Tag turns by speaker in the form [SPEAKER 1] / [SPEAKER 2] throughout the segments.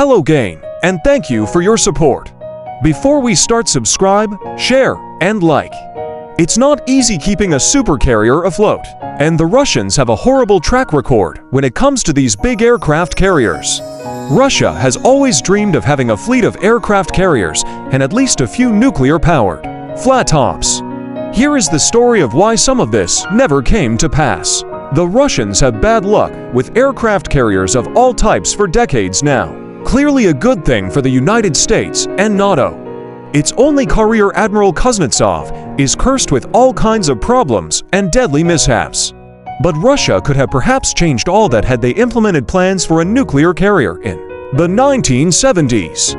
[SPEAKER 1] Hello Gain, and thank you for your support. Before we start, subscribe, share, and like. It's not easy keeping a supercarrier afloat, and the Russians have a horrible track record when it comes to these big aircraft carriers. Russia has always dreamed of having a fleet of aircraft carriers and at least a few nuclear-powered flat tops. Here is the story of why some of this never came to pass. The Russians have bad luck with aircraft carriers of all types for decades now. Clearly a good thing for the United States and NATO. Its only carrier, Admiral Kuznetsov, is cursed with all kinds of problems and deadly mishaps. But Russia could have perhaps changed all that had they implemented plans for a nuclear carrier in the 1970s.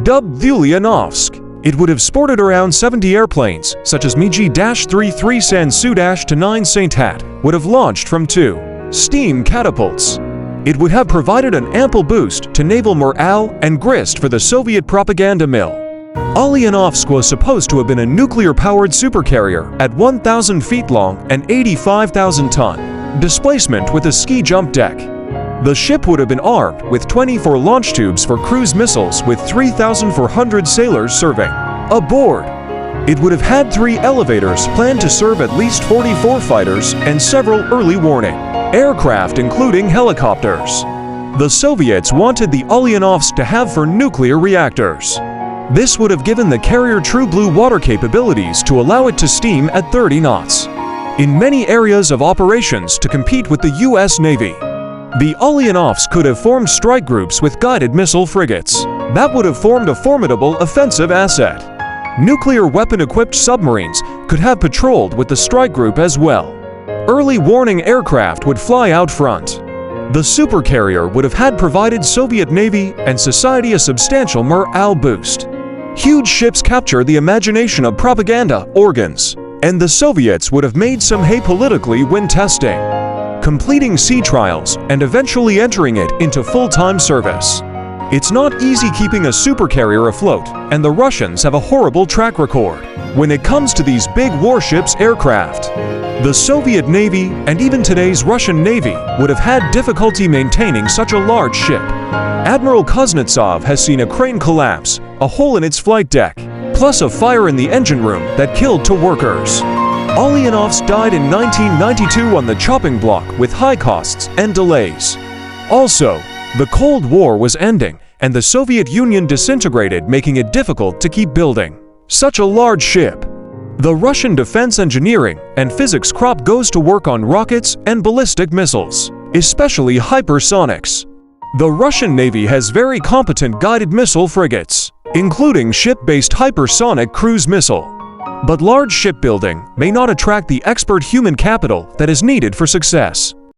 [SPEAKER 1] Dubbed Ulyanovsk, it would have sported around 70 airplanes, such as MiG-33 Sansu-9 Saint Hat would have launched from 2 steam catapults. It would have provided an ample boost to naval morale and grist for the Soviet propaganda mill. Ulyanovsk was supposed to have been a nuclear-powered supercarrier at 1,000 feet long and 85,000-ton displacement with a ski jump deck. The ship would have been armed with 24 launch tubes for cruise missiles with 3,400 sailors serving aboard. It would have had 3 elevators planned to serve at least 44 fighters and several early warning aircraft, including helicopters. The Soviets wanted the Ulyanovsk to have 4 nuclear reactors. This would have given the carrier true blue water capabilities to allow it to steam at 30 knots in many areas of operations to compete with the U.S. Navy. The Ulyanovsk could have formed strike groups with guided missile frigates. That would have formed a formidable offensive asset. Nuclear weapon-equipped submarines could have patrolled with the strike group as well. Early warning aircraft would fly out front. The supercarrier would have had provided Soviet Navy and society a substantial morale boost. Huge ships capture the imagination of propaganda organs, and the Soviets would have made some hay politically when testing, completing sea trials, and eventually entering it into full-time service. It's not easy keeping a supercarrier afloat, and the Russians have a horrible track record when it comes to these big warships aircraft. The Soviet Navy and even today's Russian Navy would have had difficulty maintaining such a large ship. Admiral Kuznetsov has seen a crane collapse, a hole in its flight deck, plus a fire in the engine room that killed 2 workers. Ulyanovsk died in 1992 on the chopping block with high costs and delays. Also, the Cold War was ending, and the Soviet Union disintegrated, making it difficult to keep building such a large ship. The Russian defense engineering and physics crop goes to work on rockets and ballistic missiles, especially hypersonics. The Russian Navy has very competent guided missile frigates, including ship-based hypersonic cruise missile. But large shipbuilding may not attract the expert human capital that is needed for success.